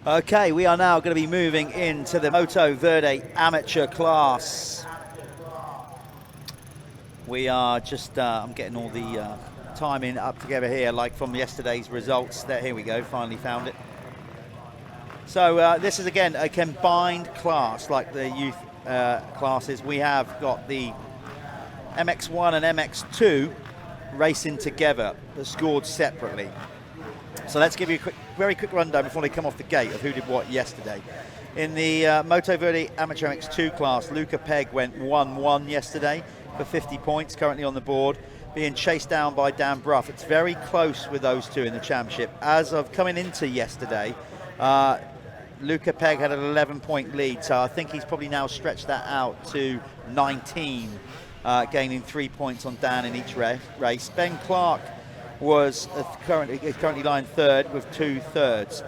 Okay, we are now going to be moving into the Moto Verde amateur class. We are just, I'm getting all the timing up together here, like from yesterday's results. There, here we go, finally found it. So this is again a combined class, like the youth classes. We have got the MX1 and MX2 racing together, but scored separately. So let's give you a very quick rundown before they come off the gate of who did what yesterday. In the Moto Verde Amateur MX2 class, Luca Pegg went 1-1 yesterday for 50 points, currently on the board, being chased down by Dan Bruff. It's very close with those two in the championship. As of coming into yesterday, Luca Pegg had an 11-point lead, so I think he's probably now stretched that out to 19, gaining 3 points on Dan in each race. Ben Clark was currently lying third with 2 thirds.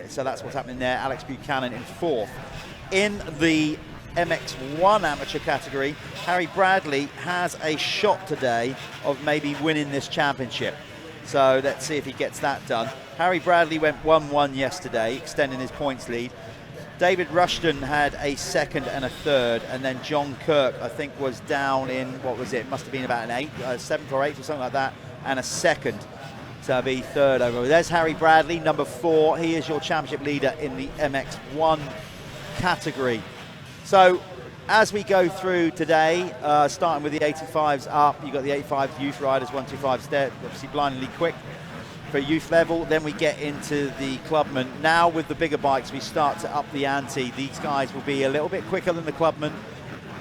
So that's what's happening there. Alex Buchanan in fourth. In the MX1 amateur category, Harry Bradley has a shot today of maybe winning this championship. So let's see if he gets that done. Harry Bradley went 1-1 yesterday, extending his points lead. David Rushton had a second and a third, and then John Kirk, I think, was down in, what was it? Must have been about an 7th or 8th or something like that, and a second to be third over. There's Harry Bradley, number 4. He is your championship leader in the MX1 category. So as we go through today, starting with the 85s up, you've got the 85 youth riders, 125s there, obviously blindingly quick for youth level. Then we get into the clubmen. Now with the bigger bikes, we start to up the ante. These guys will be a little bit quicker than the clubmen.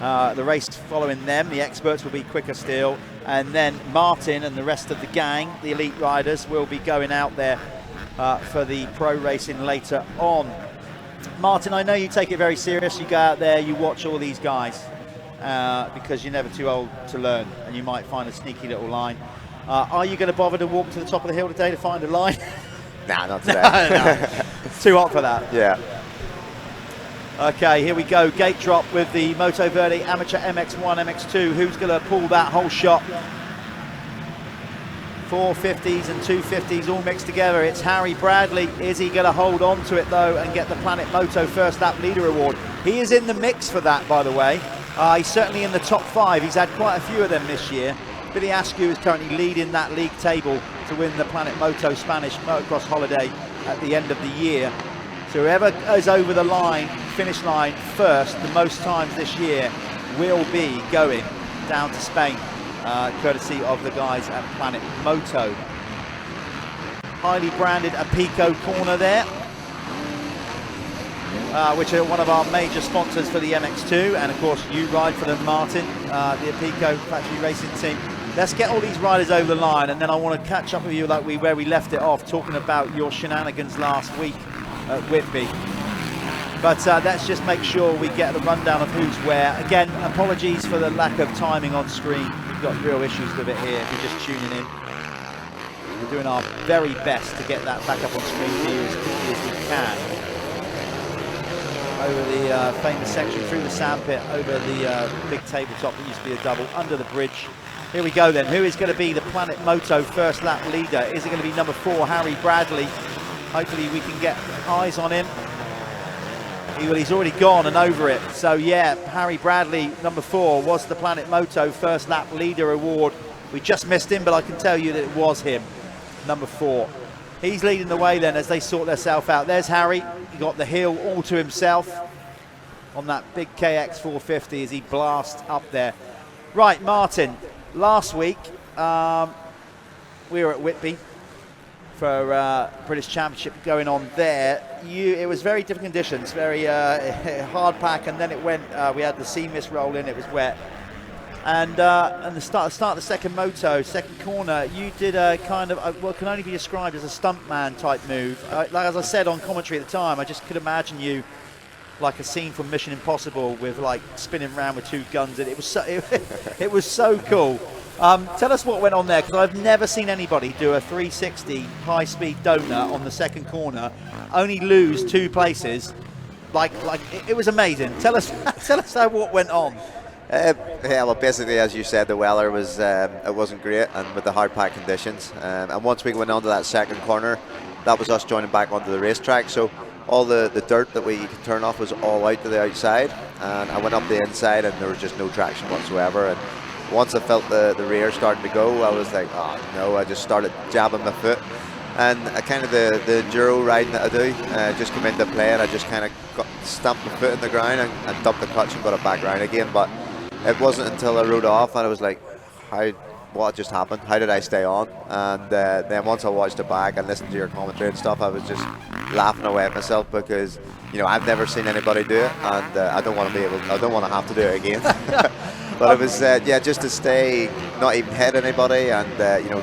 The race following them, the experts will be quicker still. And then Martin and the rest of the gang, the elite riders, will be going out there for the pro racing later on. Martin, I know you take it very serious. You go out there, you watch all these guys because you're never too old to learn, and you might find a sneaky little line. Are you going to bother to walk to the top of the hill today to find a line? Nah, not today. No. It's too hot for that. Yeah. Okay, here we go. Gate drop with the Moto Verde Amateur MX1, MX2. Who's going to pull that whole shot? 450s and 250s all mixed together. It's Harry Bradley. Is he going to hold on to it though and get the Planet Moto First Lap Leader Award? He is in the mix for that, by the way. He's certainly in the top 5. He's had quite a few of them this year. Billy Askew is currently leading that league table to win the Planet Moto Spanish Motocross Holiday at the end of the year. So whoever is over the line, finish line first, the most times this year, will be going down to Spain, courtesy of the guys at Planet Moto. Highly branded Apico corner there, which are one of our major sponsors for the MX2, and of course you ride for them, Martin, the Apico factory racing team. Let's get all these riders over the line, and then I want to catch up with you like where we left it off, talking about your shenanigans last week at Whitby. But let's just make sure we get the rundown of who's where. Again, apologies for the lack of timing on screen. We've got real issues with it here if you're just tuning in. We're doing our very best to get that back up on screen for you as quickly as we can. Over the famous section, through the sandpit, over the big tabletop that used to be a double, under the bridge. Here we go then. Who is going to be the Planet Moto First Lap Leader? Is it going to be number 4, Harry Bradley? Hopefully we can get eyes on him. He's already gone and over it. So yeah, Harry Bradley, number 4, was the Planet Moto First Lap Leader Award. We just missed him, but I can tell you that it was him, number 4. He's leading the way then as they sort themselves out. There's Harry. He got the hill all to himself on that big KX 450 as he blasts up there. Right, Martin, last week we were at Whitby for British Championship going on there. It was very different conditions, very hard pack, and then it went, we had the sea mist roll in, it was wet. And the start of the second moto, second corner, you did a kind of, what can only be described as a stuntman type move. Like as I said on commentary at the time, I just could imagine you like a scene from Mission Impossible with like spinning around with 2 guns, and it was so, it was so cool. Tell us what went on there, because I've never seen anybody do a 360 high-speed donut on the second corner, only lose 2 places. Like it was amazing. Tell us what went on. Yeah, well, basically, as you said, the weather was it wasn't great, and with the hard pack conditions. And once we went onto that second corner, that was us joining back onto the racetrack. So all the dirt that we could turn off was all out to the outside, and I went up the inside and there was just no traction whatsoever. And once I felt the rear starting to go, I was like, oh no, I just started jabbing my foot. And kind of the enduro riding that I do just came into play, and I just kind of stamped my foot in the ground and dumped the clutch and got it back round again. But it wasn't until I rode off and I was like, what just happened? How did I stay on? And then once I watched it back and listened to your commentary and stuff, I was just laughing away at myself, because I've never seen anybody do it, and I don't want to have to do it again. But it was just to stay, not even hit anybody, and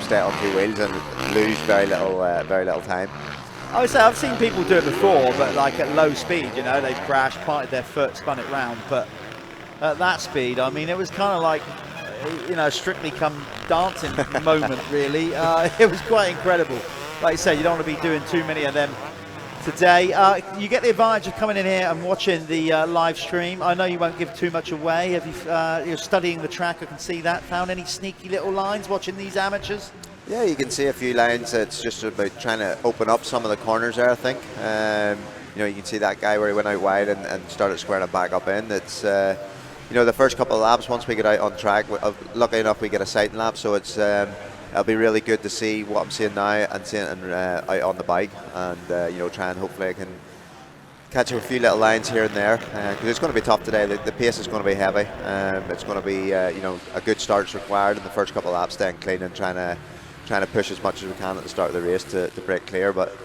stay on 2 wheels and lose very little time. I would say I've seen people do it before, but like at low speed, they've crashed, parted their foot, spun it round. But at that speed, I mean, it was kind of like, Strictly Come Dancing moment, really. It was quite incredible. Like you say, you don't want to be doing too many of them today. You get the advantage of coming in here and watching the live stream. I know you won't give too much away. Have you, you're studying the track, I can see that. Found any sneaky little lines watching these amateurs? Yeah, you can see a few lines. It's just about trying to open up some of the corners there, I think. You can see that guy where he went out wide and started squaring it back up in. It's the first couple of laps, once we get out on track, lucky enough we get a sighting lap, so it's it'll be really good to see what I'm seeing now and seeing it out on the bike, and try and hopefully I can catch a few little lines here and there, because it's going to be tough today. The pace is going to be heavy. It's going to be a good start is required in the first couple of laps, staying clean and trying to push as much as we can at the start of the race to break clear. But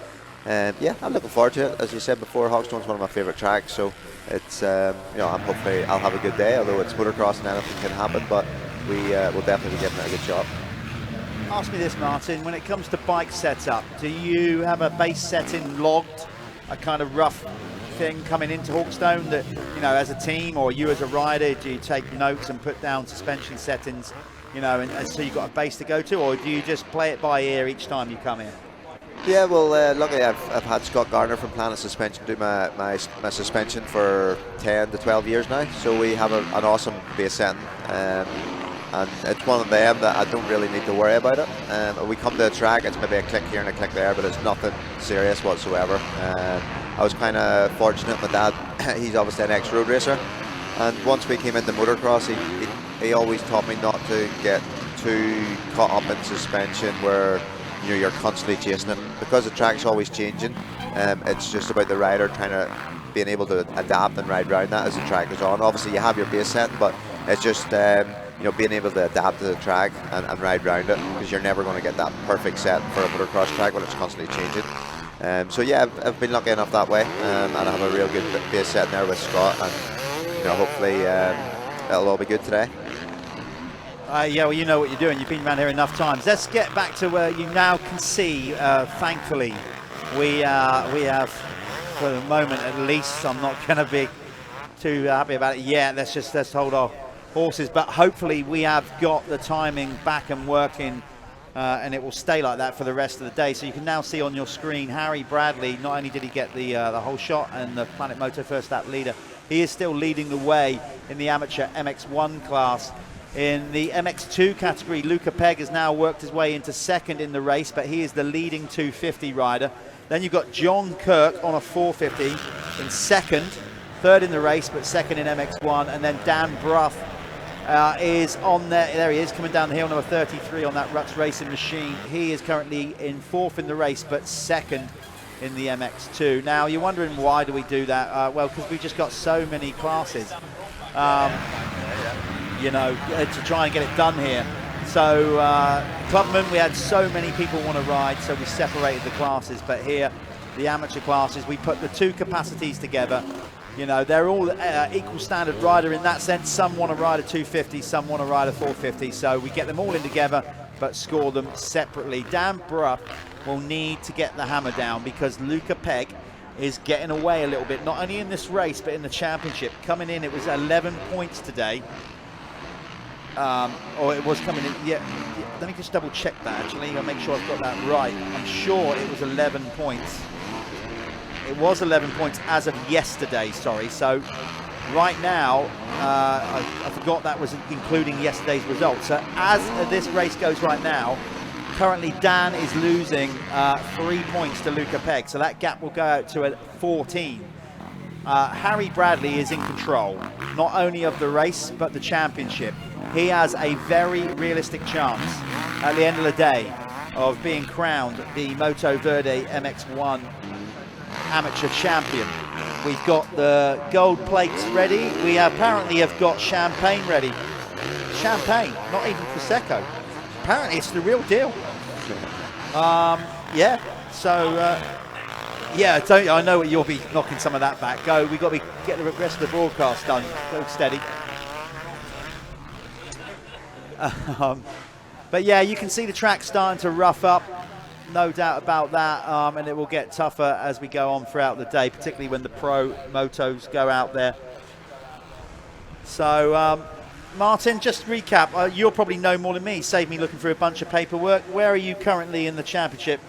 yeah, I'm looking forward to it. As you said before, Hawkstone's one of my favourite tracks, so it's I'm hopefully I'll have a good day, although it's motocross and anything can happen, but we will definitely be giving it a good shot. Ask me this, Martin, when it comes to bike setup, do you have a base setting logged, a kind of rough thing coming into Hawkstone that, as a team or you as a rider, do you take notes and put down suspension settings, and so you've got a base to go to, or do you just play it by ear each time you come in? Yeah, well, luckily I've had Scott Garner from Planet Suspension do my suspension for 10 to 12 years now, so we have an awesome base setting, and it's one of them that I don't really need to worry about it. We come to a track, it's maybe a click here and a click there, but it's nothing serious whatsoever. I was kind of fortunate, my dad, he's obviously an ex-road racer, and once we came into motocross, he always taught me not to get too caught up in suspension where you're constantly chasing it, because the track's always changing. It's just about the rider being able to adapt and ride around that as the track goes on. Obviously you have your base set, but it's just being able to adapt to the track and ride around it, because you're never going to get that perfect set for a motocross track when it's constantly changing. So yeah, I've been lucky enough that way, and I have a real good base set there with Scott, and hopefully it'll all be good today. Yeah, well, you know what you're doing. You've been around here enough times. Let's get back to where you now can see, thankfully, we have, for the moment at least, I'm not going to be too happy about it yet. Let's hold our horses. But hopefully we have got the timing back and working, and it will stay like that for the rest of the day. So you can now see on your screen Harry Bradley. Not only did he get the whole shot and the Planet Moto first lap leader, he is still leading the way in the amateur MX1 class. In the MX2 category, Luca Pegg has now worked his way into second in the race, but he is the leading 250 rider. Then you've got John Kirk on a 450 in second, third in the race, but second in MX1. And then Dan Bruff is on there he is, coming down the hill, number 33 on that Ruts Racing machine. He is currently in fourth in the race, but second in the MX2. Now, you're wondering why do we do that? Well, because we've just got so many classes. To try and get it done here. So Clubman, we had so many people want to ride, so we separated the classes. But here, the amateur classes, we put the two capacities together. They're all equal standard rider in that sense. Some want to ride a 250, some want to ride a 450. So we get them all in together, but score them separately. Dan Bruff will need to get the hammer down, because Luca Pegg is getting away a little bit, not only in this race, but in the championship. Coming in, it was 11 points today. Or it was coming in, yeah, let me just double check that actually, I'll make sure I've got that right. I'm sure it was 11 points. It was 11 points as of yesterday, sorry. So right now, I forgot that was including yesterday's results. So as this race goes right now, currently Dan is losing 3 points to Luca Pegg, so that gap will go out to 14. Harry Bradley is in control, not only of the race, but the championship. He has a very realistic chance at the end of the day of being crowned the Moto Verde MX1 amateur champion. We've got the gold plates ready. We apparently have got champagne ready. Champagne, not even Prosecco. Apparently it's the real deal. Yeah, so yeah, I know you'll be knocking some of that back. Go, we've got to get the rest of the broadcast done. Go steady. But yeah, you can see the track starting to rough up. No doubt about that, and it will get tougher as we go on throughout the day, particularly when the pro motos go out there. So, Martin, just recap. You'll probably know more than me. Save me looking through a bunch of paperwork. Where are you currently in the championship?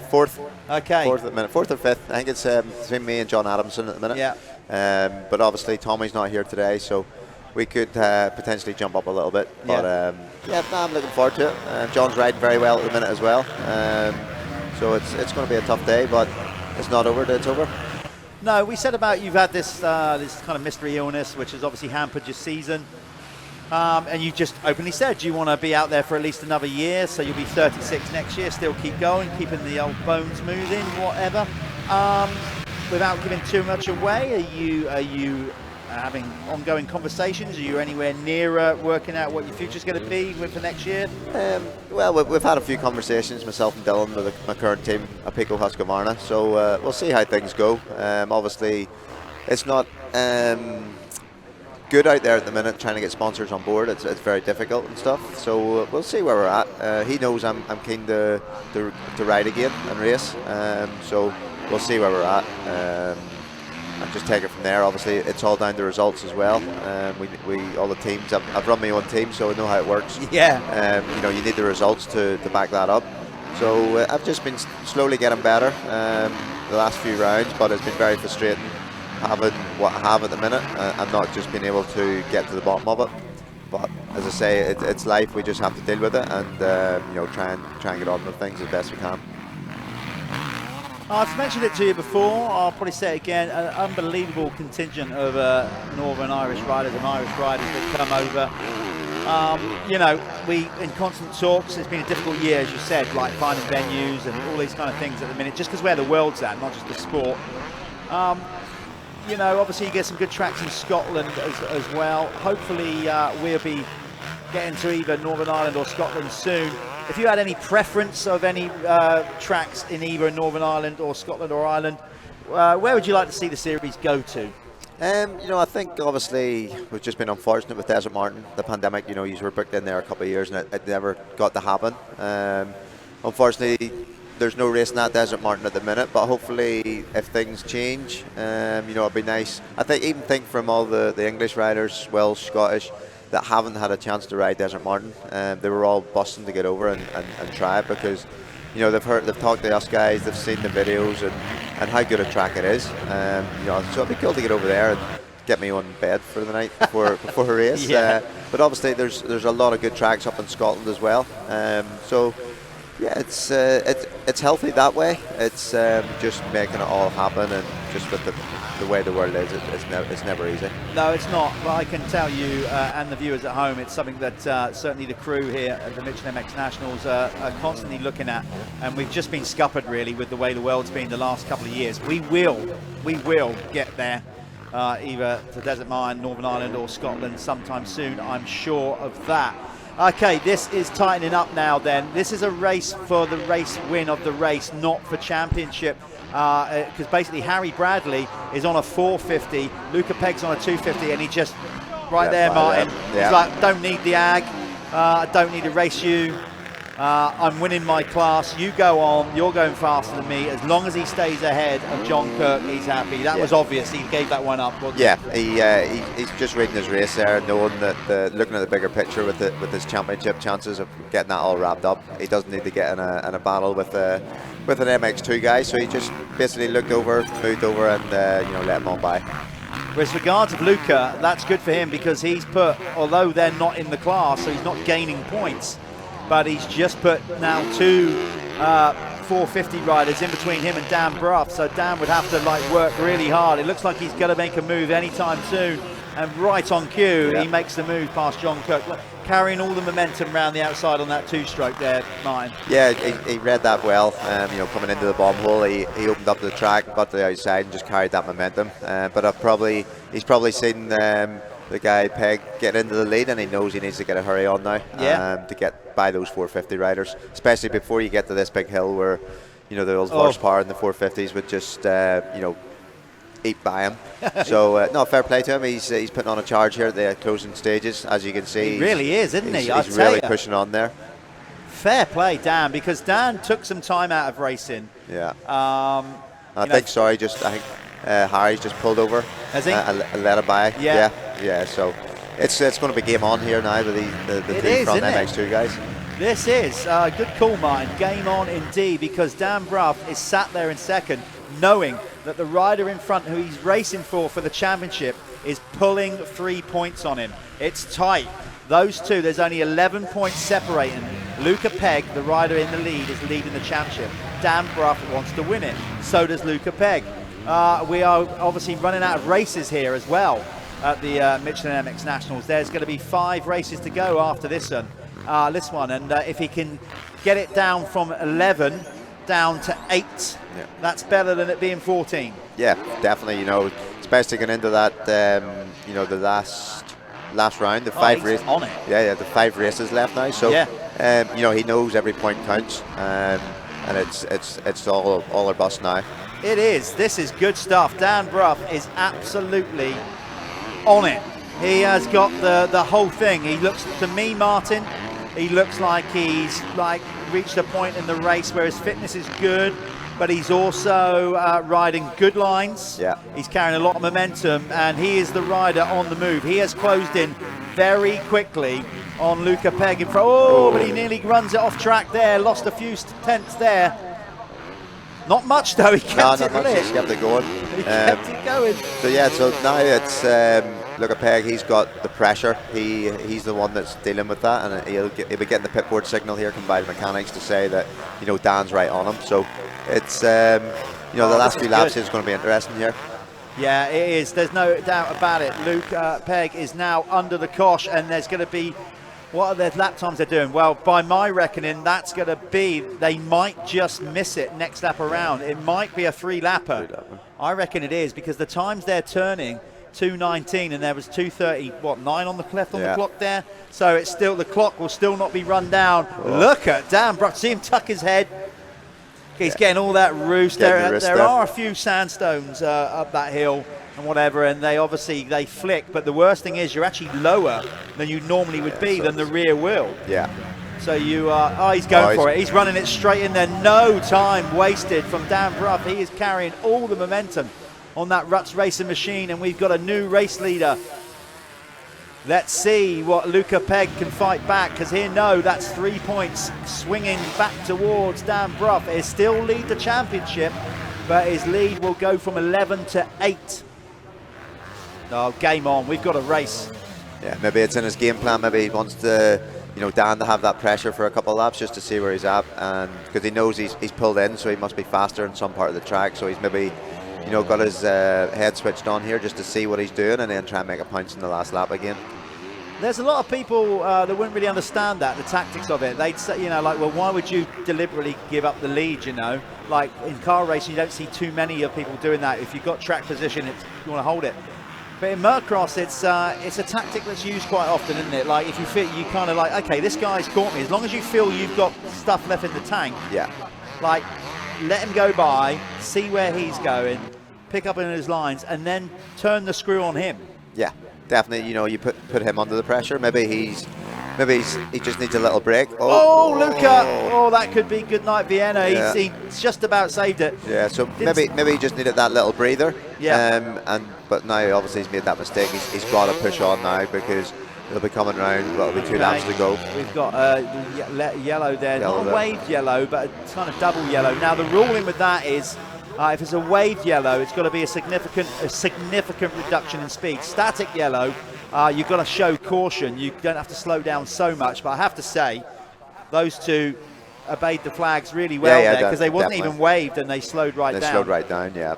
Fourth. Okay. Fourth at the minute. Fourth or fifth. I think it's between me and John Adamson at the minute. Yeah. But obviously Tommy's not here today, so we could potentially jump up a little bit. But yeah, no, I'm looking forward to it. John's riding very well at the minute as well. So it's going to be a tough day, but it's not over till it's over. No, we said about you've had this this kind of mystery illness, which has obviously hampered your season. And you just openly said you want to be out there for at least another year, so you'll be 36 next year, still keep going, keeping the old bones moving, whatever. Without giving too much away, are you having ongoing conversations? Are you anywhere nearer working out what your future's going to be for next year? Well, we've had a few conversations, myself and Dylan, with my current team, Apico Husqvarna, so we'll see how things go. Obviously, it's not good out there at the minute trying to get sponsors on board. It's very difficult and stuff, so we'll see where we're at. He knows I'm keen to ride again and race, so we'll see where we're at. And just take it from there. Obviously, it's all down to results as well. We all the teams. I've run my own team, so I know how it works. Yeah. You know, you need the results to back that up. So I've just been slowly getting better the last few rounds, but it's been very frustrating having what I have at the minute and not just being able to get to the bottom of it. But as I say, it's life. We just have to deal with it and you know, try and get on with things as best we can. I've mentioned it to you before, I'll probably say it again, an unbelievable contingent of Northern Irish riders and Irish riders that come over. You know, we in constant talks. It's been a difficult year, as you said, like finding venues and all these kind of things at the minute, just because where the world's at, not just the sport. You know, obviously you get some good tracks in Scotland as well. Hopefully we'll be getting to either Northern Ireland or Scotland soon. If you had any preference of any tracks in either Northern Ireland or Scotland or Ireland, where would you like to see the series go to? You know, I think obviously we've just been unfortunate with Desert Martin. The pandemic, you know, you were booked in there a couple of years and it never got to happen. Unfortunately, there's no racing at Desert Martin at the minute, but hopefully if things change, you know, it'd be nice. I think from all the English riders, Welsh, Scottish, that haven't had a chance to ride Desert Martin, they were all busting to get over and try it, because you know they've talked to us guys, they've seen the videos and how good a track it is. You know, so it'd be cool to get over there and get me on bed for the night before a race. Yeah. But obviously there's a lot of good tracks up in Scotland as well. So yeah, it's healthy that way. It's just making it all happen, and just with the way the world is, it's never easy. No, it's not, but I can tell you and the viewers at home, it's something that certainly the crew here at the Michelin MX Nationals are constantly looking at, and we've just been scuppered really with the way the world's been the last couple of years. We will get there, either to Desert Martin, Northern Ireland or Scotland sometime soon, I'm sure of that. Okay, this is tightening up now then. This is a race for the race win of the race, not for championship. Because basically Harry Bradley is on a 450, Luca Pegg's on a 250, and he just, there, Martin, he's like, don't need the ag, I don't need to race you, I'm winning my class, you go on, you're going faster than me. As long as he stays ahead of John Kirk, he's happy. That was obvious, he gave that one up, wasn't he? He's just reading his race there, knowing that looking at the bigger picture with his championship chances of getting that all wrapped up. He doesn't need to get in a battle with an MX2 guy, so he just basically looked over, moved over, and you know, let him on by. With regards of Luca, that's good for him, because he's put, although they're not in the class, so he's not gaining points, but he's just put now 2 450 riders in between him and Dan Bruff, so Dan would have to like work really hard. It looks like he's going to make a move anytime soon, and right on cue, he makes the move past John Cook, carrying all the momentum around the outside on that 2-stroke there, Martin. Yeah, he read that well. You know, coming into the bomb hole, he opened up the track, got to the outside, and just carried that momentum. But he's probably seen the guy Peg getting into the lead, and he knows he needs to get a hurry on now to get by those 450 riders, especially before you get to this big hill where, you know, the old horsepower in the 450s would just you know, eat by him. So no, fair play to him. He's putting on a charge here at the closing stages, as you can see. He really is, isn't he? He's really pushing on there. Fair play, Dan, because Dan took some time out of racing. Yeah. I think Harry's just pulled over. Has he? Let him by. Yeah. Yeah. So it's going to be game on here now with the three front MX2 guys. This is a good call, Martin. Game on indeed, because Dan Bruff is sat there in second, knowing that the rider in front who he's racing for the championship is pulling 3 points on him. It's tight. Those two, there's only 11 points separating. Luca Pegg, the rider in the lead, is leading the championship. Dan Bruff wants to win it. So does Luca Pegg. We are obviously running out of races here as well at the Michelin MX Nationals. There's going to be 5 races to go after this one. And if he can get it down from 11 down to 8, that's better than it being 14. Yeah, definitely. You know, especially getting into that, you know, the last round, the 5 races on it. Yeah, the 5 races left now. So, you know, he knows every point counts, and it's all or bust now. It is. This is good stuff. Dan Bruff is absolutely on it. He has got the whole thing. He looks, to me, Martin, he looks like he's reached a point in the race where his fitness is good, but he's also riding good lines. Yeah. He's carrying a lot of momentum, and he is the rider on the move. He has closed in very quickly on Luca Pegg in front. But he nearly runs it off track there, lost a few tenths there. Not much though, he kept it lit. He just kept it going. He kept it going. So yeah, so now it's Luca Pegg. He's got the pressure. He's the one that's dealing with that, and he'll be getting the pit board signal here come by the mechanics to say that, you know, Dan's right on him. So it's you know, the last few laps is going to be interesting here. Yeah, it is. There's no doubt about it. Luca Pegg is now under the cosh, and there's going to be, what are their lap times they're doing? Well, by my reckoning, that's going to be, they might just miss it next lap around. It might be a 3-lapper. I reckon it is, because the times they're turning, 2:19, and there was 2:30, 9 on the left on the clock there. So it's still, the clock will still not be run down. Look at Dan Bruff. See him tuck his head. He's getting all that roost. There are a few sandstones up that hill and whatever, and they flick, but the worst thing is you're actually lower than you normally would be than the rear wheel. Yeah. So you are, he's going for it. He's running it straight in there. No time wasted from Dan Bruff. He is carrying all the momentum on that Ruts racing machine, and we've got a new race leader. Let's see what Luca Pegg can fight back, because here, no, that's 3 points swinging back towards Dan Bruff. He'll still lead the championship, but his lead will go from 11 to 8. Oh, game on. We've got a race. Yeah, maybe it's in his game plan. Maybe he wants to, you know, Dan to have that pressure for a couple of laps just to see where he's at, and because he knows he's pulled in, so he must be faster in some part of the track. So he's maybe, you know, got his head switched on here just to see what he's doing, and then try and make a punch in the last lap again. There's a lot of people that wouldn't really understand that, the tactics of it. They'd say, you know, like, well, why would you deliberately give up the lead, you know? Like, in car racing, you don't see too many of people doing that. If you've got track position, you want to hold it. But in Motocross, it's a tactic that's used quite often, isn't it? Like, if you feel, you kind of like, okay, this guy's caught me. As long as you feel you've got stuff left in the tank, like, let him go by, see where he's going, pick up in his lines, and then turn the screw on him. Yeah. Definitely, you know, you put him under the pressure. Maybe he just needs a little break. Oh, Luca! Oh, that could be good night Vienna. Yeah. He's just about saved it. Yeah, so maybe he just needed that little breather. Yeah. But now obviously he's made that mistake. He's got to push on now, because he'll be coming around. Well, it'll be 2 laps to go. We've got yellow there, not a waved yellow, but a kind of double yellow. Now the ruling with that is, if it's a waved yellow, it's got to be a significant reduction in speed. Static yellow, you've got to show caution. You don't have to slow down so much. But I have to say, those two obeyed the flags really well there, because they wasn't even waved and they slowed right down. They slowed right down, yeah.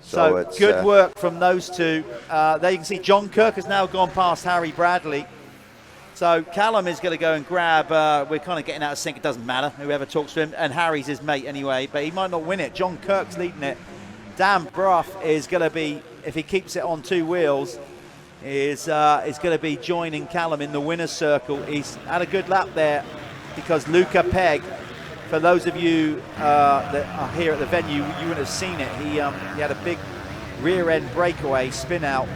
So it's good work from those two. There you can see John Kirk has now gone past Harry Bradley. So Callum is going to go and grab, we're kind of getting out of sync, it doesn't matter, whoever talks to him, and Harry's his mate anyway, but he might not win it. John Kirk's leading it. Dan Brough is going to be, if he keeps it on two wheels, is going to be joining Callum in the winner's circle. He's had a good lap there, because Luca Pegg, for those of you that are here at the venue, you wouldn't have seen it. He had a big rear end breakaway spin out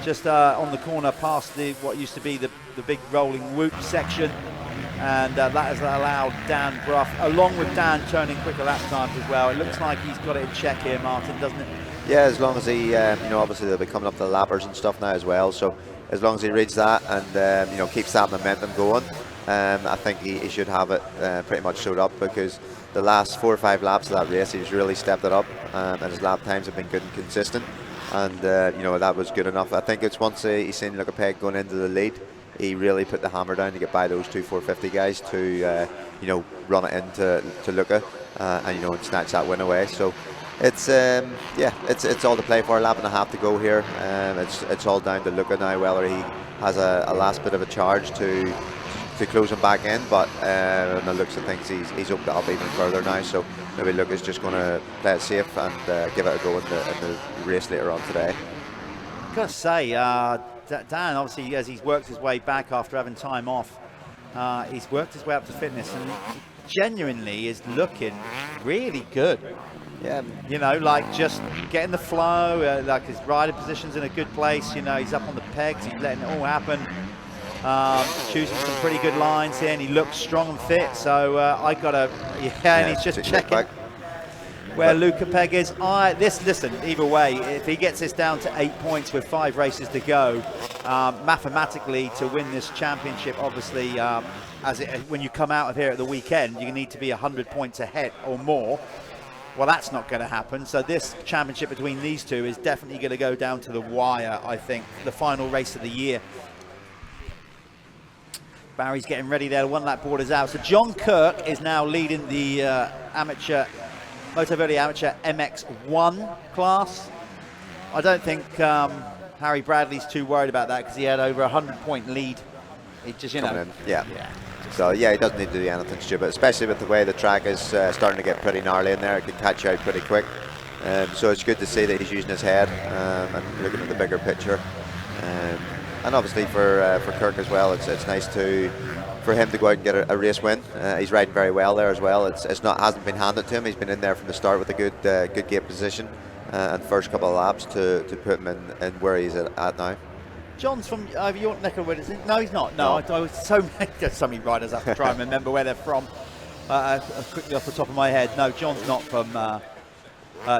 just on the corner past what used to be the big rolling whoop section, and that has allowed Dan Brough, along with Dan, turning quicker lap times as well. It looks like he's got it in check here, Martin, doesn't it? Yeah, as long as he, obviously they'll be coming up to the lappers and stuff now as well, so as long as he reads that and, keeps that momentum going, I think he should have it pretty much showed up, because the last 4 or 5 laps of that race, he's really stepped it up, and his lap times have been good and consistent, and, that was good enough. I think it's once he's seen Luca Pegg going into the lead, he really put the hammer down to get by those 2 450 guys to, run it into Luca and snatch that win away. So it's it's all to play for. A lap and a half to go here. It's all down to Luca now, whether he has a last bit of a charge to close him back in. But on the looks of things, he's opened it up even further now. So maybe Luca's just going to play it safe and give it a go in the race later on today. I've got to say, Dan, obviously, as he's worked his way back after having time off, he's worked his way up to fitness, and genuinely is looking really good. Yeah, like just getting the flow, like his rider position's in a good place. He's up on the pegs, he's letting it all happen. Choosing some pretty good lines here, and he looks strong and fit. So and he's just checking where Luca Pegg is. Listen, either way, if he gets this down to 8 points with 5 races to go, mathematically to win this championship, obviously, when you come out of here at the weekend, you need to be 100 points ahead or more. Well, that's not going to happen. So this championship between these two is definitely going to go down to the wire, I think, the final race of the year. Barry's getting ready there, 1 lap board is out. So John Kirk is now leading the Moto Verde Amateur MX1 class. I don't think Harry Bradley's too worried about that, because he had over 100-point lead. He just, Yeah. So yeah, he doesn't need to do anything stupid, especially with the way the track is starting to get pretty gnarly in there. It can catch you out pretty quick. So it's good to see that he's using his head and looking at the bigger picture. And obviously for Kirk as well, it's nice for him to go out and get a race win. He's riding very well there as well. Hasn't been handed to him. He's been in there from the start with a good gate position and first couple of laps to put him in where he's at now. John's from over your neck of the woods, isn't he? No, he's not. No. I was so many riders I have to try and remember where they're from. Quickly off the top of my head, no, John's not from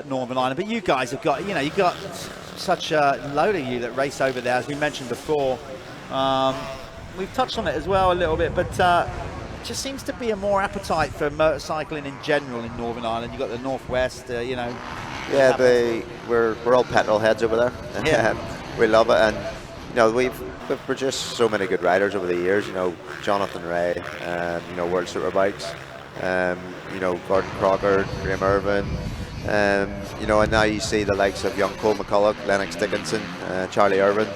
Northern Ireland. But you guys have got, you've got such a load of you that race over there, as we mentioned before. We've touched on it as well a little bit, but it just seems to be a more appetite for motorcycling in general in Northern Ireland. You've got the Northwest, Yeah, we're all petrol heads over there. Yeah. We love it, and we've produced so many good riders over the years. Jonathan Ray, World Superbikes, Gordon Crocker, Graham Irvin, and now you see the likes of young Cole McCulloch, Lennox Dickinson, Charlie Irvin.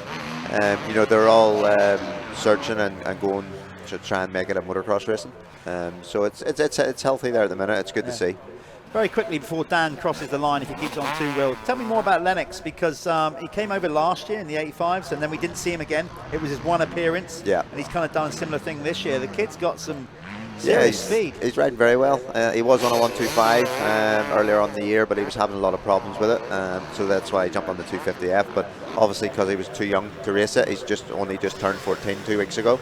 They're all searching and going to try and make it a motocross racing. So it's healthy there at the minute. It's good to see. Very quickly before Dan crosses the line, if he keeps on 2 wheels, tell me more about Lennox, because he came over last year in the 85s, and then we didn't see him again. It was his one appearance, yeah, and he's kind of done a similar thing this year. The kid's got some serious speed. He's riding very well. He was on a 125 earlier on in the year, but he was having a lot of problems with it, so that's why he jumped on the 250F. But obviously, because he was too young to race it, he's only just turned 14 2 weeks ago.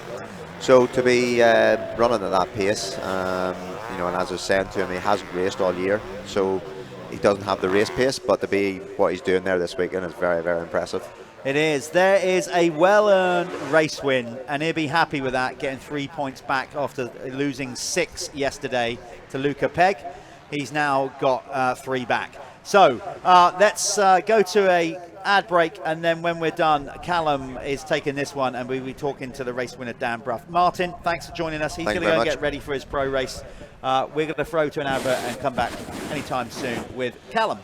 So to be running at that pace, and as I was saying to him, he hasn't raced all year, so he doesn't have the race pace, but to be what he's doing there this weekend is very, very impressive. It is. There is a well-earned race win, and he'll be happy with that, getting 3 points back after losing 6 yesterday to Luca Pegg. He's now got 3 back. So let's go to a ad break, and then when we're done, Callum is taking this one, and we'll be talking to the race winner, Dan Bruff. Martin, thanks for joining us. He's going to go and get ready for his pro race. We're going to throw to an advert and come back anytime soon with Callum.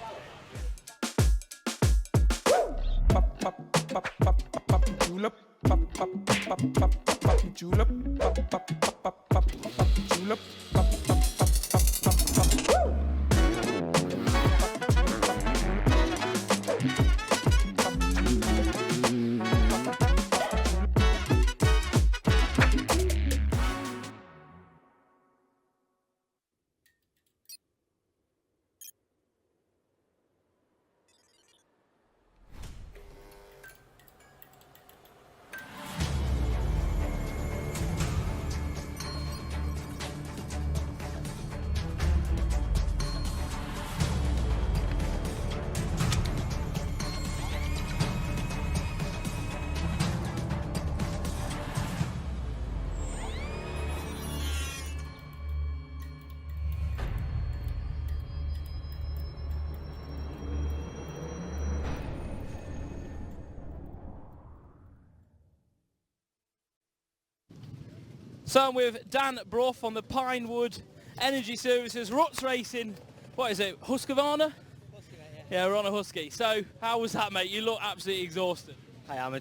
So I'm with Dan Bruff on the Pinewood Energy Services Ruts Racing. What is it, Husqvarna? Husky, mate, yeah, we're on a Husky. So how was that, mate? You look absolutely exhausted. I am. I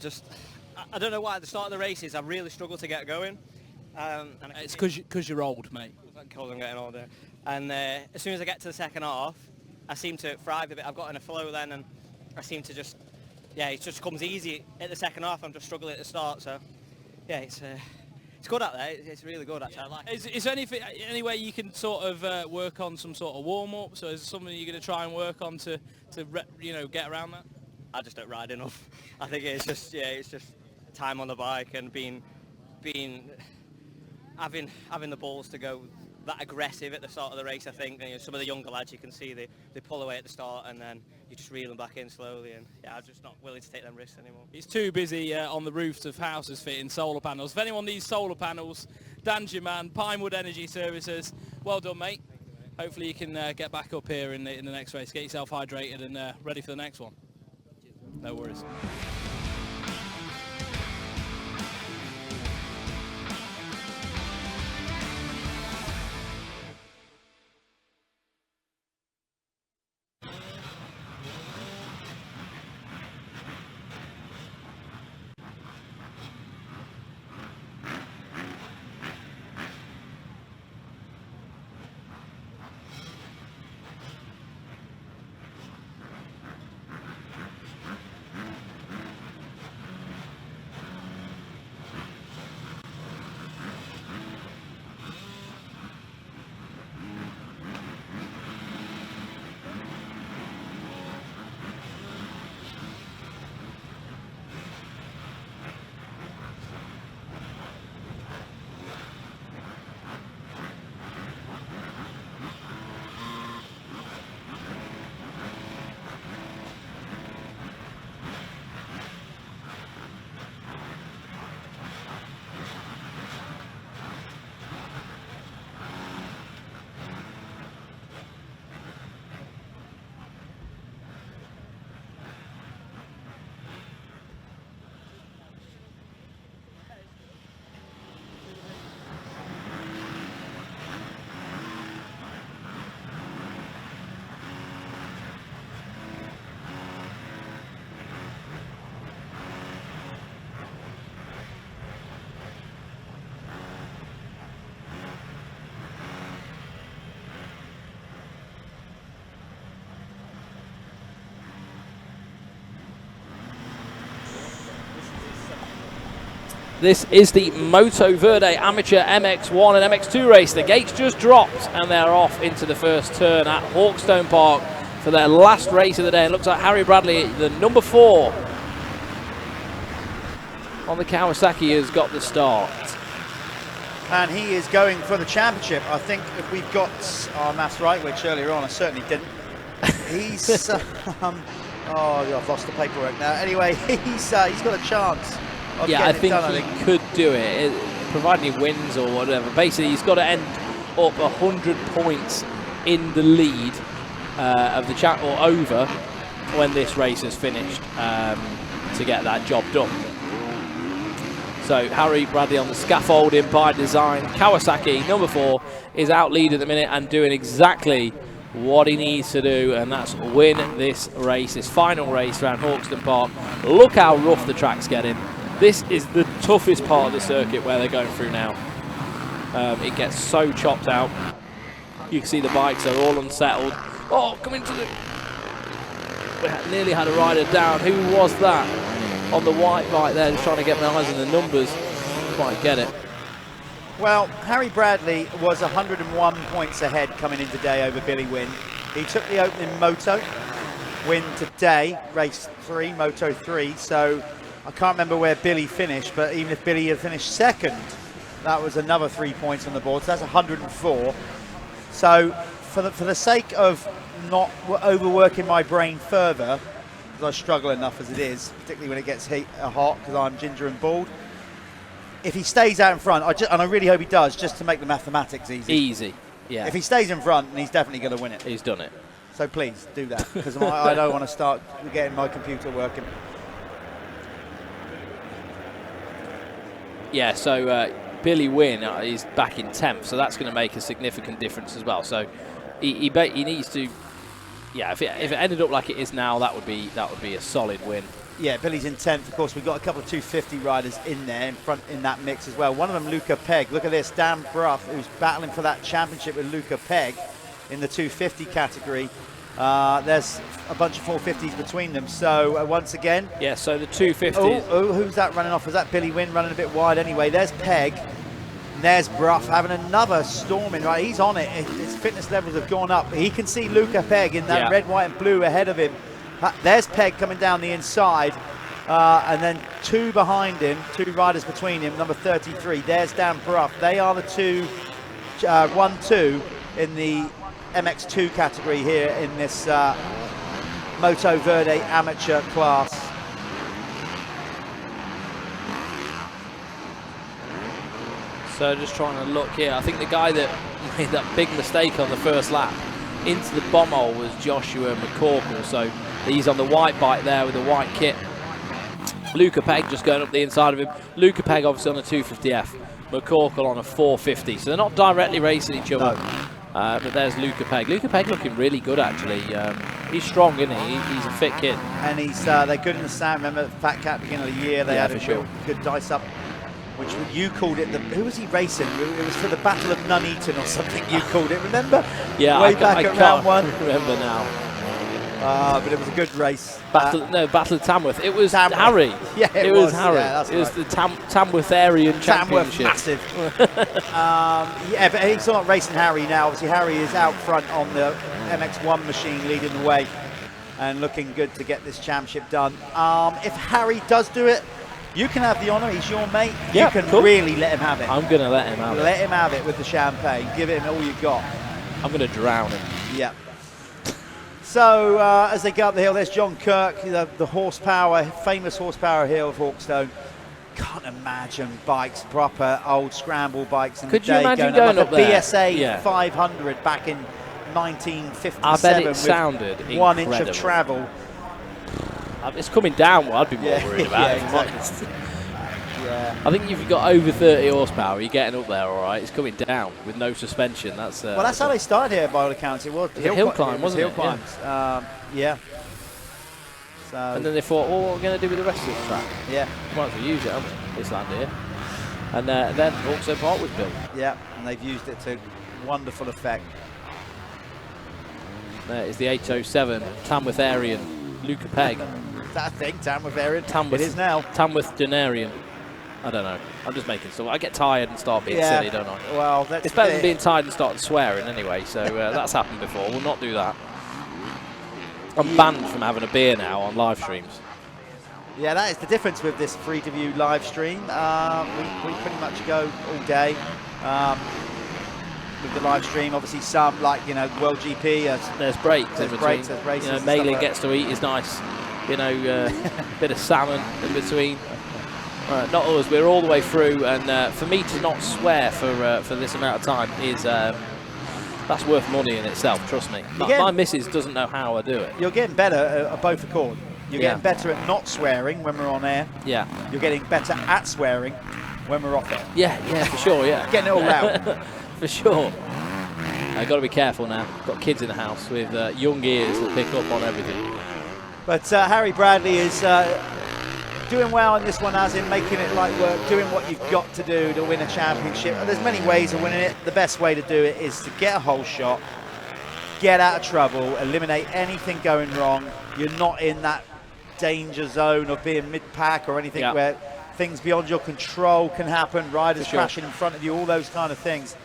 don't know why at the start of the races I really struggled to get going. And it's because you're old, mate. I'm getting older. And as soon as I get to the second half, I seem to thrive a bit. I've got in a flow then, and I seem to just, it just comes easy at the second half. I'm just struggling at the start. So, yeah, it's good out there. It's really good, actually. Yeah. I like Is there any way you can sort of work on some sort of warm-up? So is it something you're going to try and work on to get around that? I just don't ride enough. I think it's just time on the bike and having the balls to go that aggressive at the start of the race. I think some of the younger lads, you can see they pull away at the start and then you just reel them back in slowly, and I'm just not willing to take them risks anymore. He's too busy on the roofs of houses fitting solar panels. If anyone needs solar panels, Dan's your man. Pinewood Energy Services. Well done, mate. Hopefully you can get back up here in the next race, get yourself hydrated and ready for the next one. No worries. This is the Moto Verde Amateur MX1 and MX2 race. The gates just dropped and they're off into the first turn at Hawkstone Park for their last race of the day. It looks like Harry Bradley, the number 4 on the Kawasaki, has got the start. And he is going for the championship. I think if we've got our maths right, which earlier on I certainly didn't. He's, oh, I've lost the paperwork now. Anyway, he's got a chance. Yeah, I think he could do it, providing he wins or whatever. Basically, he's got to end up 100 points in the lead of the or over when this race is finished to get that job done. So Harry Bradley on the scaffolding by design. Kawasaki, number 4, is out lead at the minute and doing exactly what he needs to do, and that's win this race, this final race around Hawkstone Park. Look how rough the track's getting. This is the toughest part of the circuit where they're going through now. It gets so chopped out. You can see the bikes are all unsettled. Oh, come into the... We nearly had a rider down. Who was that? On the white bike there, just trying to get my eyes on the numbers. Didn't quite get it. Well, Harry Bradley was 101 points ahead coming in today over Billy Wynn. He took the opening Moto win today, race 3, Moto 3. So I can't remember where Billy finished, but even if Billy had finished second, that was another 3 points on the board. So that's 104. So for the sake of not overworking my brain further, because I struggle enough as it is, particularly when it gets hot, because I'm ginger and bald. If he stays out in front, and I really hope he does, just to make the mathematics easy. Easy, yeah. If he stays in front, then he's definitely going to win it. He's done it. So please do that, because I don't want to start getting my computer working. Yeah, so Billy Wynn is back in 10th, so that's going to make a significant difference as well. So he needs to, yeah. If it ended up like it is now, that would be a solid win. Yeah, Billy's in 10th. Of course, we've got a couple of 250 riders in there, in front in that mix as well. One of them, Luca Pegg. Look at this, Dan Bruff, who's battling for that championship with Luca Pegg in the 250 category. There's a bunch of 450s between them. So once again, yeah. So the 250s. Oh, who's that running off? Is that Billy Wynn running a bit wide? Anyway, there's Pegg. And there's Bruff having another storming. Right, he's on it. His fitness levels have gone up. He can see Luca Pegg in that red, white, and blue ahead of him. There's Pegg coming down the inside, and then 2 behind him, 2 riders between him, number 33. There's Dan Bruff. They are the 1-2 in the MX2 category here in this Moto Verde amateur class. So just trying to look here. I think the guy that made that big mistake on the first lap into the bomb hole was Joshua McCorkle. So he's on the white bike there with the white kit. Luca Pegg just going up the inside of him. Luca Pegg obviously on a 250F. McCorkle on a 450. So they're not directly racing each other. No. But there's Luca Pegg. Luca Pegg looking really good actually. He's strong, isn't he? He's a fit kid. And they're good in the stand. Remember the Fat Cat beginning of the year? They had a good dice up. Which you called it, who was he racing? It was for the Battle of Nuneaton or something you called it, remember? Yeah, Way back at round 1. Remember now. But it was a good race. Battle of Tamworth. It was Harry. Yeah, it was Harry. Yeah, it was the Tamworth-Arian Championship. Massive. Yeah, but he's not racing Harry now. Obviously, Harry is out front on the MX1 machine leading the way and looking good to get this championship done. If Harry does do it, you can have the honour, he's your mate. Yeah, you can really let him have it. I'm going to let him have it. Let him have it with the champagne. Give him all you got. I'm going to drown him. Yeah. So as they go up the hill, there's John Kirk, the horsepower, famous horsepower hill of Hawkstone. Can't imagine bikes, proper old scramble bikes in the day. Could you imagine going up there? BSA 500 back in 1957. I bet it sounded incredible. 1 inch of travel. It's coming down what I'd be more worried about, if I'm honest. Yeah. I think if you've got over 30 horsepower, you're getting up there all right. It's coming down with no suspension. That's well, that's how they started here by all accounts. It was hill climb, wasn't it? Hill climbs. Yeah. So. And then they thought, well, what are we going to do with the rest of the track? Yeah. Might as well use it, haven't we? This land here. And then Hawkstone Park was built. Yeah, and they've used it to wonderful effect. There is the 807 Tamworth-Arian Luca Pegg. That thing, Tamworth-Arian. Tamworth, it is now. Tamworth-Denarian. I don't know. I'm just making stuff. I get tired and start being silly, don't I? Well, it's better than being tired and starting swearing anyway. So that's happened before. We'll not do that. I'm banned from having a beer now on live streams. Yeah, that is the difference with this free-to-view live stream. We pretty much go all day with the live stream. Obviously, some like World GP. There's breaks in between. There's races. Malin gets to eat is nice. Bit of salmon in between. Not us. We're all the way through, and for me to not swear for this amount of time is that's worth money in itself, trust me. My missus doesn't know how I do it. You're getting better at both accord. You're getting better at not swearing when we're on air. Yeah. You're getting better at swearing when we're off air. Yeah, for sure, yeah. Getting it all out. For sure. I've got to be careful now. Got kids in the house with young ears that pick up on everything. But Harry Bradley is doing well in this one, as in making it light work, doing what you've got to do to win a championship. There's many ways of winning it. The best way to do it is to get a whole shot, get out of trouble, eliminate anything going wrong. You're not in that danger zone of being mid-pack or anything where things beyond your control can happen, riders crashing in front of you, all those kind of things.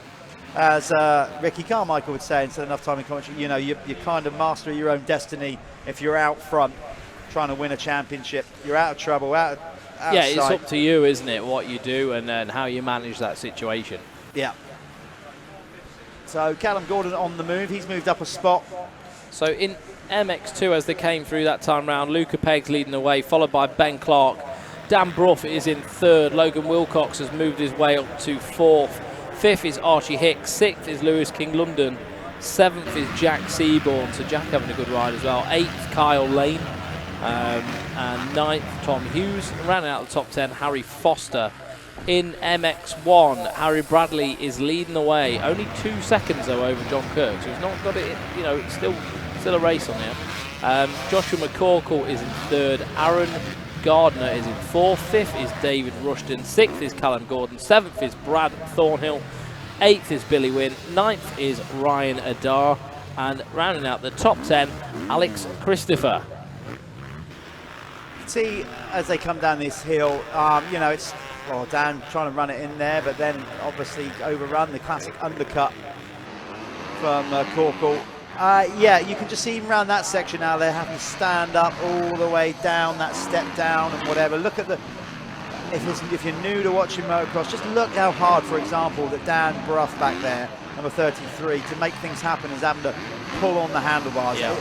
As Ricky Carmichael would say, instead of enough time in commentary, you know, you kind of master your own destiny if you're out front trying to win a championship. You're out of trouble, out of it's up to you, isn't it, what you do and then how you manage that situation. Yeah. So Callum Gordon on the move. He's moved up a spot. So in MX2, as they came through that time round, Luca Pegg's leading the way, followed by Ben Clark. Dan Brough is in third. Logan Wilcox has moved his way up to fourth. Fifth is Archie Hicks. Sixth is Lewis King London. Seventh is Jack Seaborn. So Jack having a good ride as well. Eighth, Kyle Lane. And ninth, Tom Hughes. Rounding out the top 10, Harry Foster. In MX1, Harry Bradley is leading the way. Only 2 seconds, though, over John Kirk. So he's not got it, you know, it's still a race on here. Joshua McCorkle is in third. Aaron Gardner is in fourth. Fifth is David Rushton. Sixth is Callum Gordon. Seventh is Brad Thornhill. Eighth is Billy Wynn. Ninth is Ryan Adar. And rounding out the top 10, Alex Christopher. See, as they come down this hill, you know, it's, well, Dan trying to run it in there, but then obviously overrun the classic undercut from Corkle. Yeah, you can just see even around that section now, they're having to stand up all the way down, that step down and whatever. Look at the, if you're new to watching motocross, just look how hard, for example, that Dan Brough back there, number 33, to make things happen is having to pull on the handlebars. Yeah.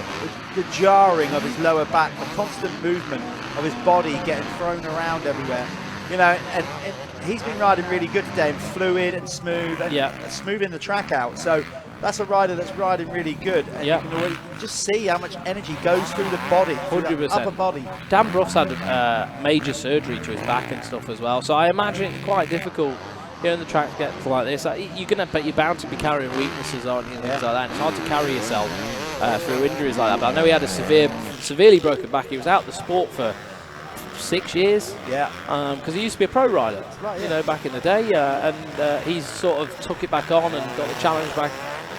The jarring of his lower back, the constant movement of his body getting thrown around everywhere. You know, and he's been riding really good today, and fluid and smooth, and smoothing the track out. So that's a rider that's riding really good. And you can always just see how much energy goes through the body, through the upper body. Dan Brough's had major surgery to his back and stuff as well. So I imagine it's quite difficult here in the track to get like this. You're bound to be carrying weaknesses, aren't you, and things like that. And it's hard to carry yourself through injuries like that. But I know he had a severely broken back. He was out of the sport for 6 years, because he used to be a pro rider, you know, back in the day, and he's sort of took it back on and got the challenge back,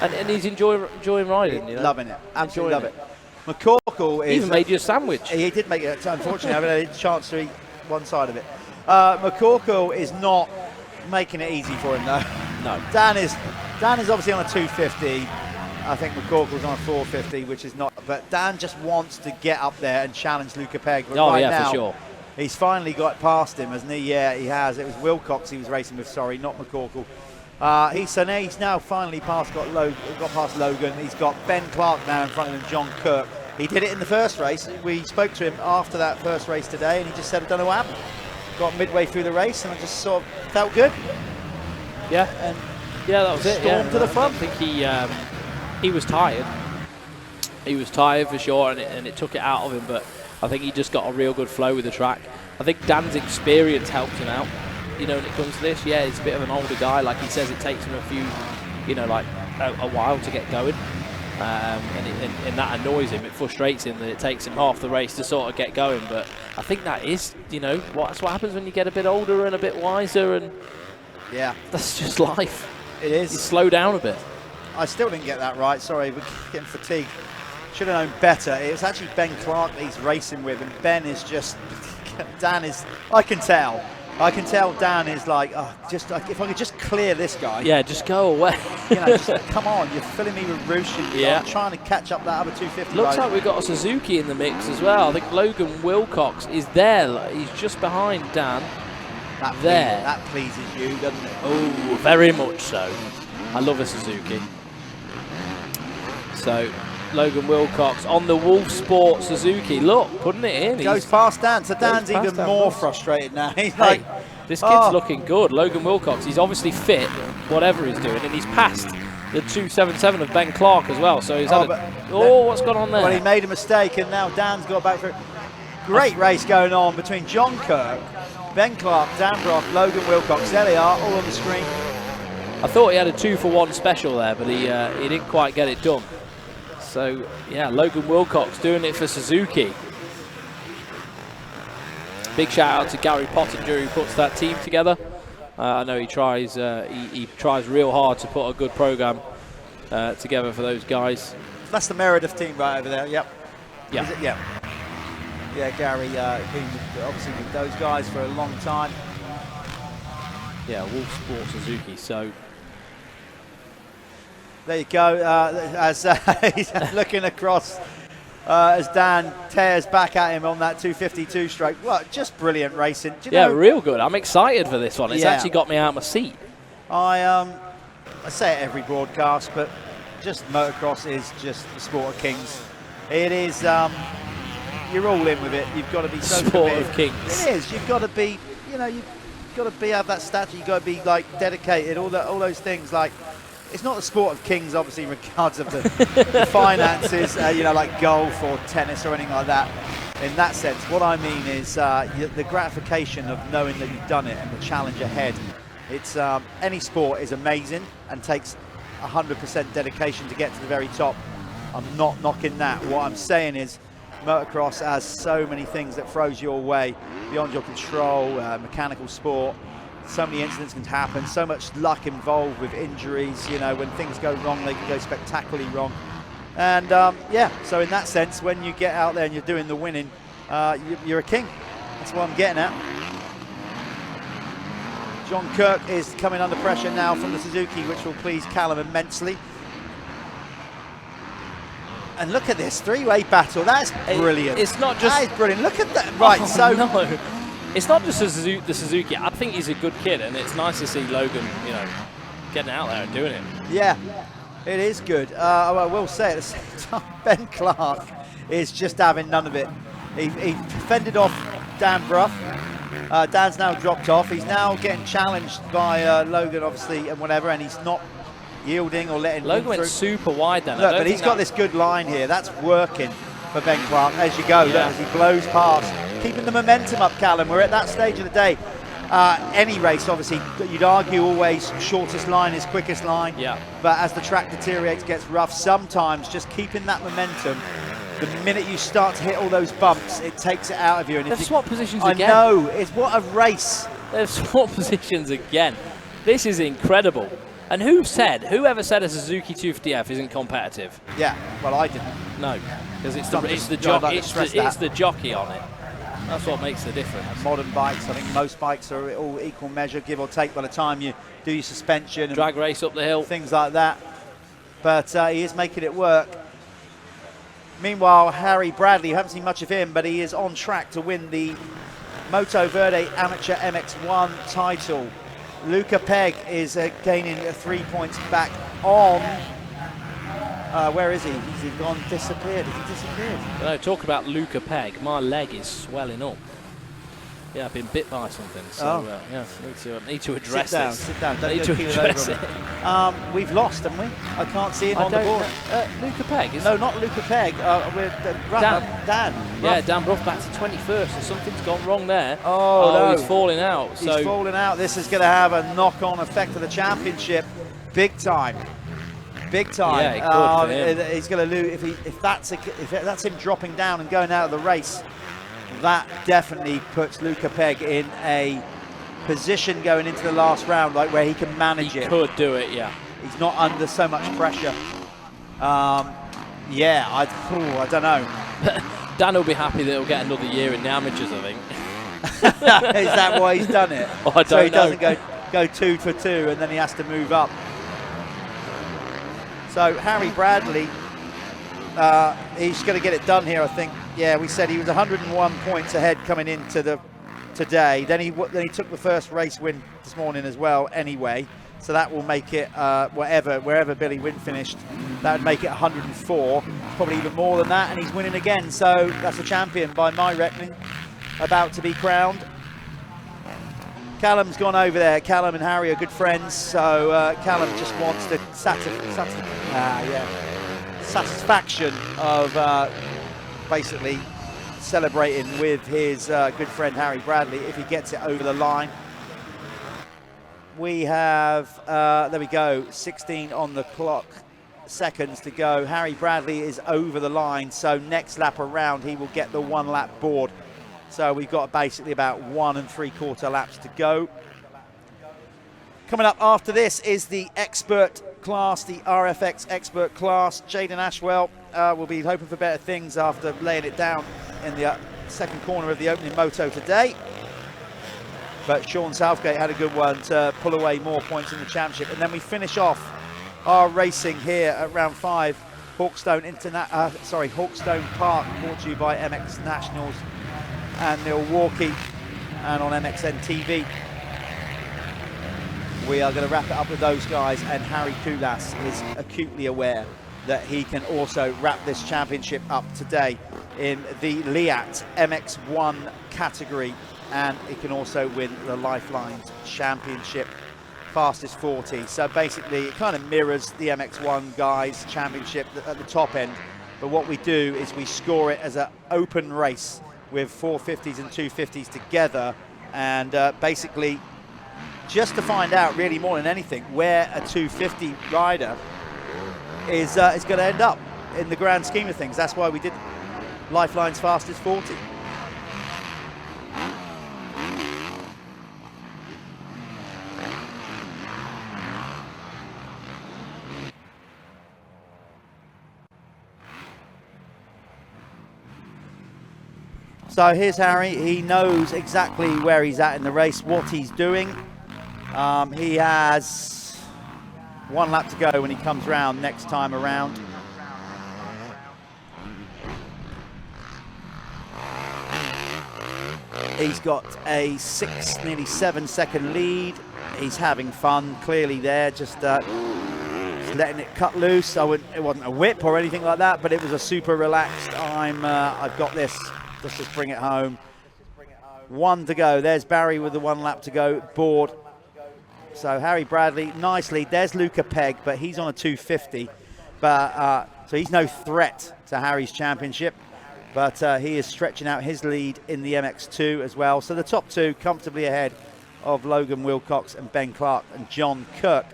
and he's enjoying riding, you know? Loving it, absolutely love it. McCorkle is even made you a sandwich. He did make it. Unfortunately, I haven't had a chance to eat one side of it. McCorkle is not making it easy for him though. No. Dan is obviously on a 250. I think McCorkle's on a 450, which is not. But Dan just wants to get up there and challenge Luca Pegg. But right now, for sure. He's finally got past him, hasn't he? Yeah, he has. It was Wilcox he was racing with, sorry, not McCorkle. He's now finally got past Logan. He's got Ben Clark now in front of him, John Kirk. He did it in the first race. We spoke to him after that first race today, and he just said, I don't know what happened. Got midway through the race, and I just sort of felt good. Yeah. And that was it. Stormed to the front. I think he was tired. He was tired for sure, and it took it out of him, but I think he just got a real good flow with the track. I think Dan's experience helped him out, you know, when it comes to this. Yeah, he's a bit of an older guy. Like he says, it takes him a few, you know, like a while to get going. And that annoys him. It frustrates him that it takes him half the race to sort of get going. But I think that is, you know, that's what happens when you get a bit older and a bit wiser, and that's just life. It is. You slow down a bit. I still didn't get that right. Sorry, we're getting fatigued. Should have known better. It's actually Ben Clark that he's racing with, and Ben is just, Dan is, I can tell Dan is like, oh, just like, if I could just clear this guy. Yeah, just go away. You know, just come on, you're filling me with roosh. I'm trying to catch up that other 250. Looks like we've got a Suzuki in the mix as well. I think Logan Wilcox is there. He's just behind Dan. That pleases you, doesn't it? Oh, very much so. I love a Suzuki. So Logan Wilcox on the Wolf Sport Suzuki. Look, putting it in. Goes past Dan, so Dan's even more frustrated now. He's like, this kid's looking good. Logan Wilcox, he's obviously fit, whatever he's doing, and he's passed the 277 of Ben Clark as well. So he's had what's gone on there? Well, he made a mistake, and now Dan's got back for it. Great race going on between John Kirk, Ben Clark, Dan Brock, Logan Wilcox. There they are, all on the screen. I thought he had a 2-for-1 special there, but he didn't quite get it done. So, yeah, Logan Wilcox doing it for Suzuki. Big shout out to Gary Pottinger, who puts that team together. I know he tries real hard to put a good program together for those guys. That's the Meredith team right over there. Yep. Yeah. Is it? Yeah. Yeah, Gary, been obviously with those guys for a long time. Yeah, Wolf Sport Suzuki. So there you go. As he's looking across. As Dan tears back at him on that 252 stroke. Well, just brilliant racing. Do you know, real good. I'm excited for this one. It's actually got me out of my seat. I say it every broadcast, but just motocross is just the sport of kings. It is, you're all in with it. You've got to be so sport committed. Of kings. It is. You've got to be, you've got to have that stature. You've got to be like dedicated, all those things. Like, it's not the sport of kings, obviously, in regards of the finances, like golf or tennis or anything like that. In that sense, what I mean is the gratification of knowing that you've done it and the challenge ahead. It's any sport is amazing and takes 100% dedication to get to the very top. I'm not knocking that. What I'm saying is motocross has so many things that throws your way beyond your control, mechanical sport. So many incidents can happen, so much luck involved with injuries. When things go wrong, they can go spectacularly wrong. And so in that sense, when you get out there and you're doing the winning, you're a king. That's what I'm getting at. John Kirk is coming under pressure now from the Suzuki, which will please Callum immensely. And look at this three-way battle. That's brilliant. It's not just... That is brilliant. Look at that. Right, no. It's not just the Suzuki. I think he's a good kid, and it's nice to see Logan, getting out there and doing it. Yeah, it is good. I will say at the same time, Ben Clark is just having none of it. He fended off Dan Brough. Dan's now dropped off. He's now getting challenged by Logan, obviously, and whatever, and he's not yielding or letting Logan went through. Super wide then. Look, but he's got this good line here. That's working for Ben Clark as you go. Look, as he blows past. Keeping the momentum up, Callum. We're at that stage of the day. Any race, obviously, you'd argue always shortest line is quickest line. Yeah. But as the track deteriorates, gets rough, sometimes just keeping that momentum, the minute you start to hit all those bumps, it takes it out of you. And they've swapped positions again. I know. It's what a race. They've swapped positions again. This is incredible. And whoever said a Suzuki 250F isn't competitive? Yeah, well, I didn't. No, because it's the jockey on it. That's what makes the difference. Modern bikes, I think most bikes are all equal measure, give or take, by the time you do your suspension. Drag race up the hill. Things like that. But he is making it work. Meanwhile, Harry Bradley, you haven't seen much of him, but he is on track to win the Moto Verde Amateur MX1 title. Luca Pegg is gaining 3 points back on. Where is he? Has he gone disappeared? Has he disappeared? No, talk about Luca Pegg. My leg is swelling up. Yeah, I've been bit by something, so need to address this. Sit down. Don't need to address it. We've lost, haven't we? I can't see him on the board. Luca Pegg? No, not Luca Pegg. Dan. Yeah, Dan Brough back to 21st, so something's gone wrong there. Oh, no. He's falling out. He's falling out. This is going to have a knock-on effect for the championship. Big time. Big time. Yeah, he's going to lose if that's him dropping down and going out of the race. That definitely puts Luca Pegg in a position going into the last round, like where he can manage it. He could do it, yeah. He's not under so much pressure. I don't know. Dan will be happy that he'll get another year in the amateurs, I think. Is that why he's done it? Oh, I don't know. So he doesn't go 2 for 2 and then he has to move up. So Harry Bradley, he's going to get it done here, I think. Yeah, we said he was 101 points ahead coming into today. Then he took the first race win this morning as well anyway. So that will make it, wherever Billy Wynn finished, that would make it 104. Probably even more than that, and he's winning again. So that's a champion by my reckoning, about to be crowned. Callum's gone over there. Callum and Harry are good friends, so Callum just wants the satisfaction of basically celebrating with his good friend Harry Bradley if he gets it over the line. We have, there we go, 16 on the clock, seconds to go. Harry Bradley is over the line, so next lap around he will get the 1 lap board. So we've got basically about 1 3/4 laps to go. Coming up after this is the expert class, the RFX expert class. Jaden Ashwell will be hoping for better things after laying it down in the second corner of the opening moto today. But Sean Southgate had a good one to pull away more points in the championship. And then we finish off our racing here at round 5, Hawkstone Hawkstone Parc, brought to you by MX Nationals and Milwaukee, and on MXN-TV. We are going to wrap it up with those guys, and Harry Koulas is acutely aware that he can also wrap this championship up today in the Liat MX1 category, and he can also win the Lifelines Championship fastest 40. So basically it kind of mirrors the MX1 guys championship at the top end, but what we do is we score it as an open race with 450s and 250s together, and basically just to find out, really more than anything, where a 250 rider is going to end up in the grand scheme of things. That's why we did Lifeline's fastest 40. So here's Harry. He knows exactly where he's at in the race, what he's doing. He has 1 lap to go when he comes round next time around. He's got a 6, nearly 7-second lead. He's having fun, clearly there, just letting it cut loose. It wasn't a whip or anything like that, but it was a super relaxed, I've got this. Let's just bring it home. 1 to go. There's Barry with the 1 lap to go board. So Harry Bradley, nicely. There's Luca Pegg, but he's on a 250. But so he's no threat to Harry's championship. But he is stretching out his lead in the MX2 as well. So the top 2 comfortably ahead of Logan Wilcox and Ben Clark and John Kirk.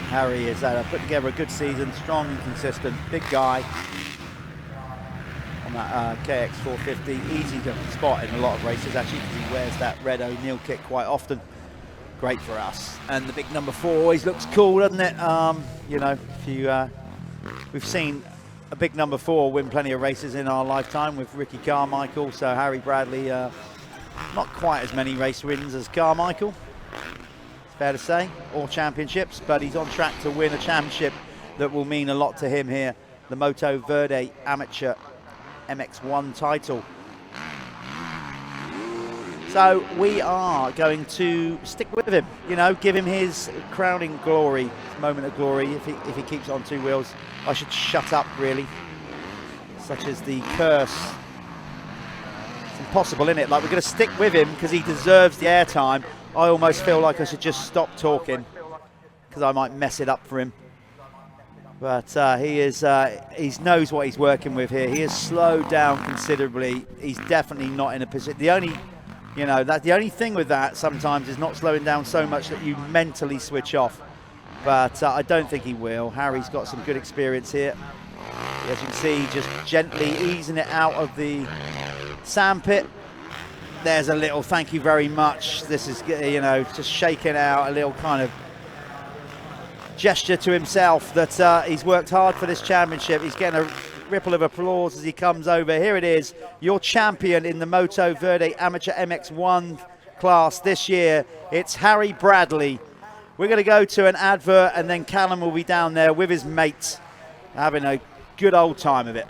Harry has put together a good season, strong and consistent, big guy on that KX 450, easy to spot in a lot of races actually because he wears that red O'Neill kit quite often. Great for us. And the big number 4 always looks cool, doesn't it? You know, we've seen a big number 4 win plenty of races in our lifetime with Ricky Carmichael, so Harry Bradley, not quite as many race wins as Carmichael. Fair to say, all championships, but he's on track to win a championship that will mean a lot to him here, the Moto Verde Amateur MX1 title. So we are going to stick with him, you know, give him his crowning glory, his moment of glory. If he keeps on 2 wheels, I should shut up really, such as the curse. It's impossible, isn't it? Like, we're going to stick with him because he deserves the airtime. I almost feel like I should just stop talking because I might mess it up for him. But he knows what he's working with here. He has slowed down considerably. He's definitely not in a position. The only thing with that sometimes is not slowing down so much that you mentally switch off. But I don't think he will. Harry's got some good experience here. As you can see, just gently easing it out of the sandpit. There's a little thank you very much. This is, you know, just shaking out a little kind of gesture to himself that he's worked hard for this championship. He's getting a ripple of applause as he comes over. Here it is, your champion in the Moto Verde Amateur MX1 class this year. It's Harry Bradley. We're going to go to an advert, and then Callum will be down there with his mates having a good old time of it.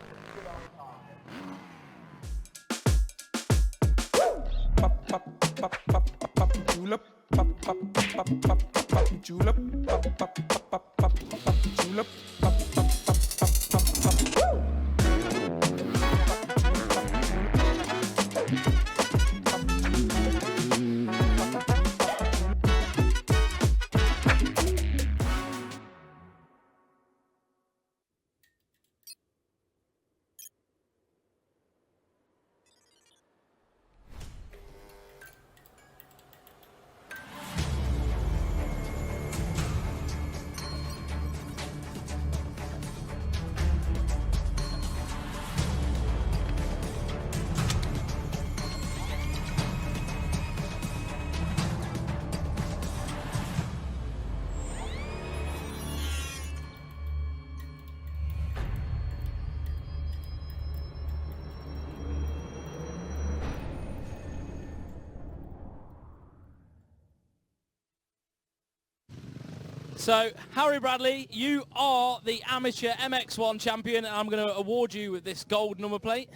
So, Harry Bradley, you are the amateur MX1 champion, and I'm going to award you with this gold number plate.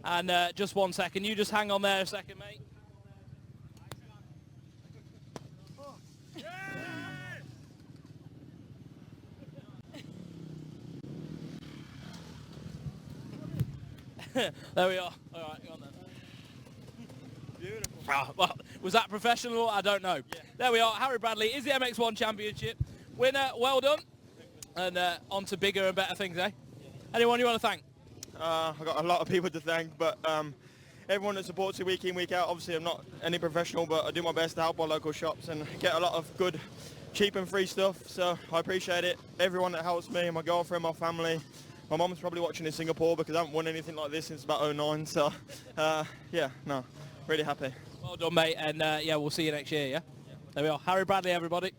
And just 1 second, you just hang on there a second, mate. There we are. All right, go on then. Beautiful. Oh, well, was that professional? I don't know. Yeah. There we are. Harry Bradley is the MX1 Championship winner. Well done. And on to bigger and better things, eh? Yeah. Anyone you want to thank? I've got a lot of people to thank, but everyone that supports me week in, week out. Obviously, I'm not any professional, but I do my best to help our local shops and get a lot of good, cheap and free stuff. So I appreciate it. Everyone that helps me, my girlfriend, my family. My mum's probably watching in Singapore because I haven't won anything like this since about 2009. So, yeah, no, really happy. Well done, mate. And, yeah, we'll see you next year, yeah? There we are. Harry Bradley, everybody.